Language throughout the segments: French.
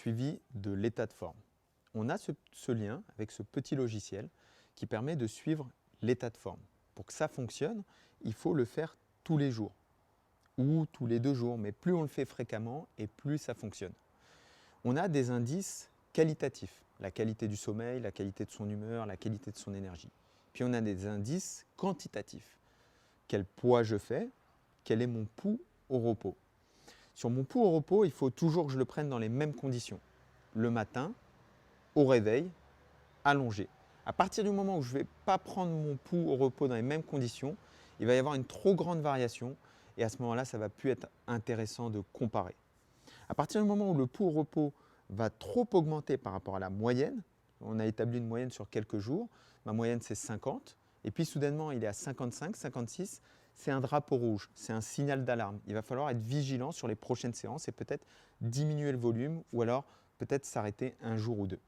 suivi de l'état de forme. On a ce lien avec ce petit logiciel qui permet de suivre l'état de forme. Pour que ça fonctionne, il faut le faire tous les jours ou tous les 2 jours, mais plus on le fait fréquemment et plus ça fonctionne. On a des indices qualitatifs, la qualité du sommeil, la qualité de son humeur, la qualité de son énergie. Puis on a des indices quantitatifs. Quel poids je fais, quel est mon pouls au repos. Sur mon pouls au repos, il faut toujours que je le prenne dans les mêmes conditions. Le matin, au réveil, allongé. À partir du moment où je ne vais pas prendre mon pouls au repos dans les mêmes conditions, il va y avoir une trop grande variation et à ce moment-là, ça ne va plus être intéressant de comparer. À partir du moment où le pouls au repos va trop augmenter par rapport à la moyenne, on a établi une moyenne sur quelques jours, ma moyenne c'est 50, et puis soudainement il est à 55, 56, c'est un drapeau rouge, c'est un signal d'alarme. Il va falloir être vigilant sur les prochaines séances et peut-être diminuer le volume ou alors peut-être s'arrêter un jour ou 2.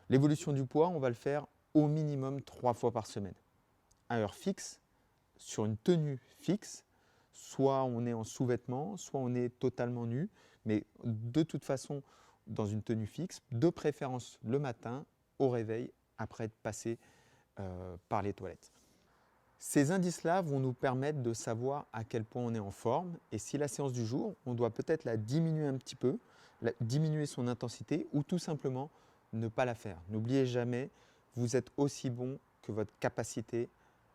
L'évolution du poids, on va le faire au minimum 3 fois par semaine, à heure fixe, sur une tenue fixe. Soit on est en sous-vêtements, soit on est totalement nu, mais de toute façon dans une tenue fixe, de préférence le matin, au réveil, après être passé par les toilettes. Ces indices-là vont nous permettre de savoir à quel point on est en forme et si la séance du jour, on doit peut-être la diminuer un petit peu, diminuer son intensité ou tout simplement ne pas la faire. N'oubliez jamais, vous êtes aussi bon que votre capacité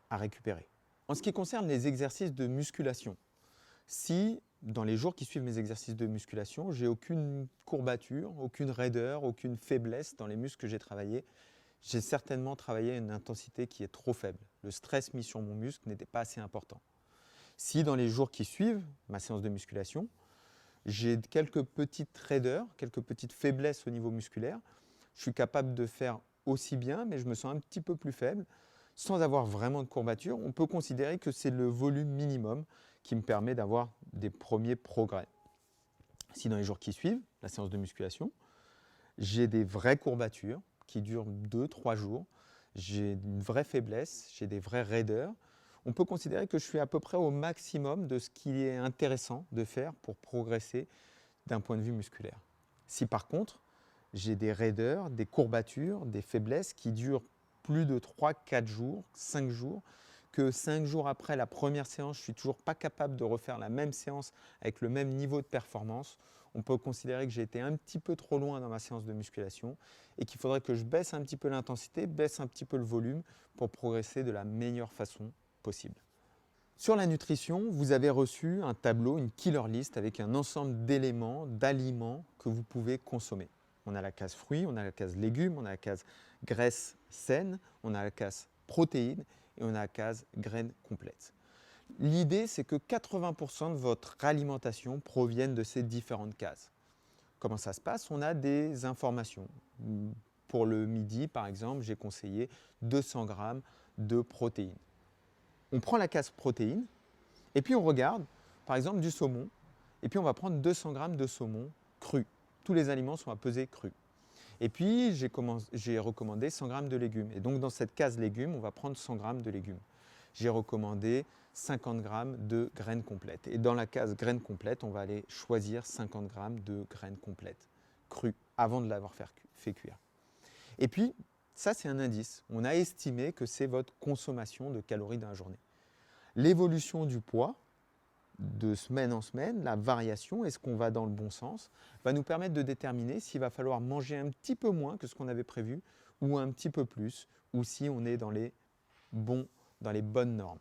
à récupérer. En ce qui concerne les exercices de musculation, si dans les jours qui suivent mes exercices de musculation, j'ai aucune courbature, aucune raideur, aucune faiblesse dans les muscles que j'ai travaillés, j'ai certainement travaillé à une intensité qui est trop faible. Le stress mis sur mon muscle n'était pas assez important. Si dans les jours qui suivent ma séance de musculation, j'ai quelques petites raideurs, quelques petites faiblesses au niveau musculaire, je suis capable de faire aussi bien, mais je me sens un petit peu plus faible, sans avoir vraiment de courbature, on peut considérer que c'est le volume minimum qui me permet d'avoir des premiers progrès. Si dans les jours qui suivent la séance de musculation, j'ai des vraies courbatures qui durent 2-3 jours, j'ai une vraie faiblesse, j'ai des vraies raideurs, on peut considérer que je suis à peu près au maximum de ce qui est intéressant de faire pour progresser d'un point de vue musculaire. Si par contre, j'ai des raideurs, des courbatures, des faiblesses qui durent plus de 3-4 jours, 5 jours, que 5 jours après la première séance, je ne suis toujours pas capable de refaire la même séance avec le même niveau de performance, on peut considérer que j'ai été un petit peu trop loin dans ma séance de musculation et qu'il faudrait que je baisse un petit peu l'intensité, baisse un petit peu le volume pour progresser de la meilleure façon possible. Sur la nutrition, vous avez reçu un tableau, une killer list avec un ensemble d'éléments, d'aliments que vous pouvez consommer. On a la case fruits, on a la case légumes, on a la case graisses saines, on a la case protéines et on a la case graines complètes. L'idée, c'est que 80% de votre alimentation proviennent de ces différentes cases. Comment ça se passe? On a des informations. Pour le midi, par exemple, j'ai conseillé 200 g de protéines. On prend la case protéines et puis on regarde, par exemple, du saumon. Et puis on va prendre 200 g de saumon cru. Tous les aliments sont à peser cru. Et puis j'ai recommandé 100 g de légumes. Et donc dans cette case légumes, on va prendre 100 g de légumes. J'ai recommandé 50 g de graines complètes. Et dans la case graines complètes, on va aller choisir 50 g de graines complètes, crues, avant de l'avoir fait cuire. Et puis, ça c'est un indice. On a estimé que c'est votre consommation de calories dans la journée. L'évolution du poids, de semaine en semaine, la variation, est-ce qu'on va dans le bon sens, va nous permettre de déterminer s'il va falloir manger un petit peu moins que ce qu'on avait prévu ou un petit peu plus, ou si on est dans les bonnes normes.